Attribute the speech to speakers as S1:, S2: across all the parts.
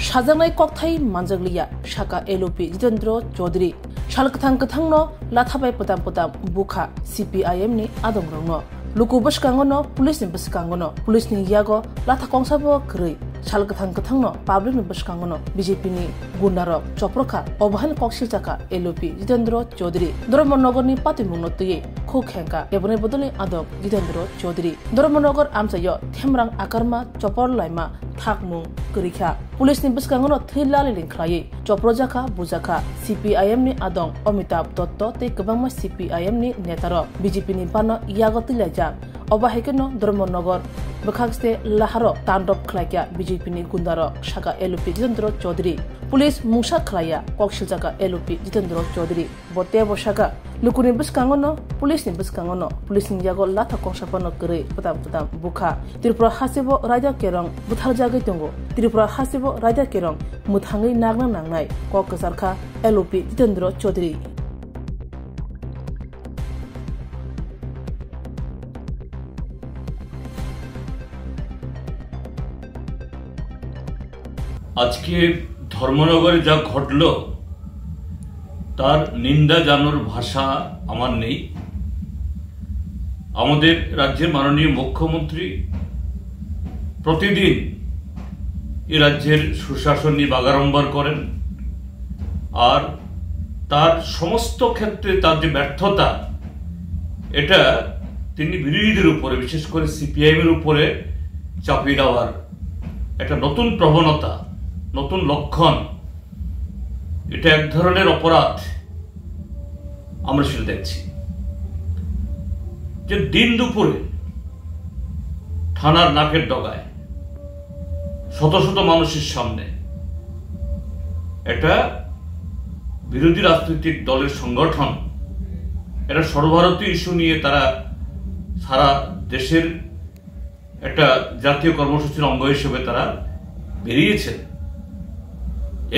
S1: সাজানাय kokthai manjaglia shaka LOP Jitendra Chaudhary shalkathang lathabai potam bukha CPIM ni adongrongno luku baskangono police ni baskangono police ni yago lathakongsabo krei shalkathang no public ni baskangono BJP ni gundarok choprokha obhan kokshilchaka LOP Jitendra Chaudhary Dharmanagar ni patimungno tuye khokhenka ebone bodole adok Jitendra Chaudhary Dharmanagar amsayo themrang akarma chopor laima thakmung kurikha police ni baskangono thilali lingkhlai choprojaka bujaka CPIM ni adong Amitabh Dotto te kabangma CPIM ni netaro BJP ni bano yago tilaja obahekeno Dharmanagar bakhagste laharo tandop khlaikya BJP ni gundaro shaka LOP Jitendra Chaudhary police mungsa khlaya kokshilchaka LOP Jitendra Chaudhary bote boshaka lukuni baskangono police ni police ni yago latha kongsapano kre putam bukha Tripura hasibo raja kerong buthar jagai tongo Tripura hasibo raja kerong muthangai nagna nangnai kokasarkha LOP Jitendra Chaudhary
S2: আজকে ধর্মনগরে যা ঘটলো তার নিন্দা জানানোর ভাষা আমার নেই। আমাদের রাজ্যের মাননীয় মুখ্যমন্ত্রী প্রতিদিন এই রাজ্যের সুশাসন নিয়ে বাগাড়ম্বর করেন, আর তার সমস্ত ক্ষেত্রে তার যে ব্যর্থতা এটা তিনি বিরোধীদের উপরে, বিশেষ করে CPIM এর উপরে চাপিয়ে দেওয়ার একটা নতুন প্রবণতা, নতুন লক্ষণ, এটা এক ধরনের অপরাধ আমরা সেটা দেখছি। যে দিন দুপুরে থানার নাকের ডগায় শত শত মানুষের সামনে এটা বিরোধী রাজনৈতিক দলের সংগঠন, এটা সর্বভারতীয় ইস্যু নিয়ে তারা সারা দেশের একটা জাতীয় কর্মসূচির অঙ্গ হিসেবে তারা বেরিয়েছে।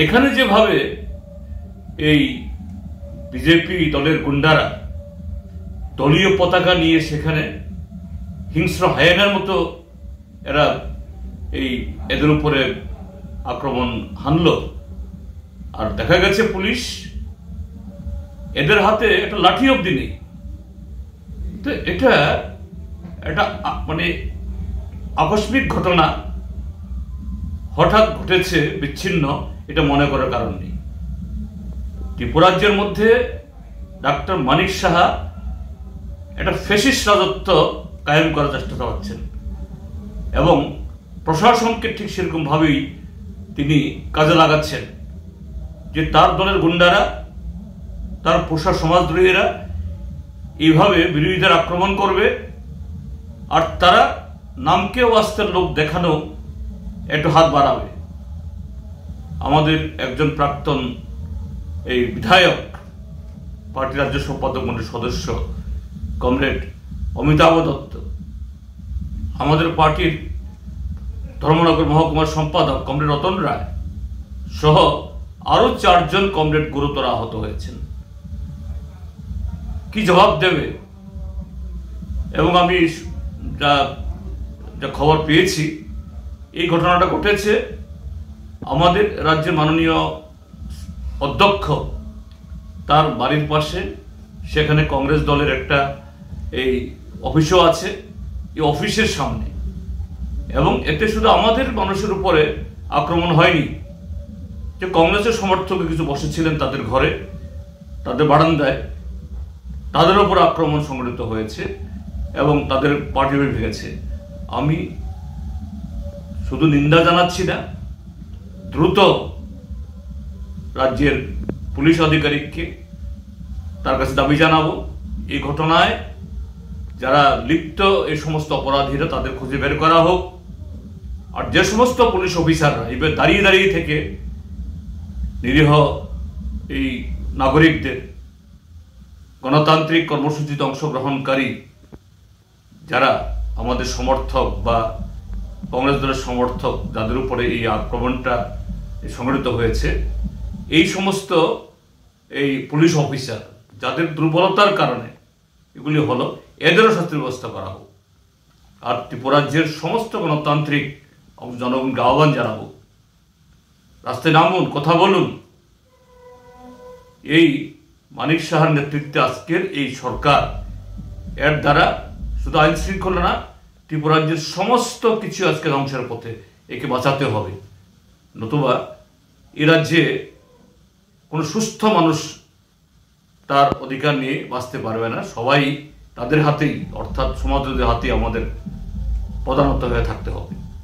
S2: এখানে যেভাবে এই বিজেপি দলের গুন্ডারা দলীয় পতাকা নিয়ে সেখানে হিংস্র হায়েনার মতো এরা এদের উপরে আক্রমণ হানল, আর দেখা গেছে পুলিশ এদের হাতে একটা লাঠি অবধি নেই। তো এটা একটা মানে আকস্মিক ঘটনা, হঠাৎ ঘটেছে, বিচ্ছিন্ন, এটা মনে করার কারণ নেই। ত্রিপুরাজ্যের মধ্যে ডাক্তার মানিক সাহা একটা ফ্যাসিস্ট রাজত্ব কায়েম করার চেষ্টা চালাচ্ছেন এবং প্রশাসনকে ঠিক সেরকম ভাবেই তিনি কাজে লাগাচ্ছেন যে তার দলের গুন্ডারা, তার পোষা সমাজদ্রোহীরা এইভাবে বিরোধীদের আক্রমণ করবে, আর তারা নামকে ওয়াস্তের লোক দেখানো একটু হাত বাড়াবে। আমাদের একজন প্রাক্তন বিধায়ক, পার্টি রাজ্য সম্পাদক মন্ডলীর সদস্য কমরেড অমিতাভ দত্ত, আমাদের পার্টির ধর্মনগর মহকুমার সম্পাদক কমরেড রতন রায় সহ আরো 4 জন কমরেড গুরুতর আহত হয়েছেন। কি জবাব দেবে? এবং আমি যা খবর পেয়েছি, এই ঘটনাটা ঘটেছে আমাদের রাজ্যের মাননীয় অধ্যক্ষ তার বাড়ির পাশে, সেখানে কংগ্রেস দলের একটা অফিসও আছে, এই অফিসের সামনে। এবং এতে শুধু আমাদের মানুষের উপরে আক্রমণ হয়নি, যে কংগ্রেসের সমর্থক কিছু বসেছিলেন তাদের ঘরে, তাদের বারান্দায়, তাদের উপর আক্রমণ সংঘটিত হয়েছে এবং তাদের পার্টি ভেঙেছে। আমি শুধু নিন্দা জানাচ্ছি না, দ্রুত রাজ্যের পুলিশ আধিকারিককে তার কাছে দাবি জানাবো, এই ঘটনায় যারা লিপ্ত এই সমস্ত অপরাধীরা তাদের খুঁজে বের করা হোক। আর যে সমস্ত পুলিশ অফিসাররা এবার দাঁড়িয়ে থেকে নিরীহ এই নাগরিকদের, গণতান্ত্রিক কর্মসূচিতে অংশগ্রহণকারী যারা আমাদের সমর্থক বা কংগ্রেস দলের সমর্থক, যাদের উপরে এই আক্রমণটা সংঘটিত হয়েছে, এই সমস্ত পুলিশ অফিসার যাদের দুর্বলতার কারণে এগুলি হলো, এদেরও শাস্তির ব্যবস্থা করা হোক। আর ত্রিপুরাজ্যের সমস্ত গণতান্ত্রিক জনগণকে আহ্বান জানাবো রাস্তায় নামুন, কথা বলুন। এই মানিক সাহার নেতৃত্বে আজকের এই সরকার, এর দ্বারা শুধু আইন শৃঙ্খলা না, ত্রিপুরা রাজ্যের সমস্ত কিছু আজকে ধ্বংসের পথে। একে বাঁচাতে হবে, নতুবা এ রাজ্যে কোনো সুস্থ মানুষ তার অধিকার নিয়ে বাঁচতে পারবে না। সবাই তাদের হাতেই, অর্থাৎ সমাজের হাতেই আমাদের প্রধানত হয়ে থাকতে হবে।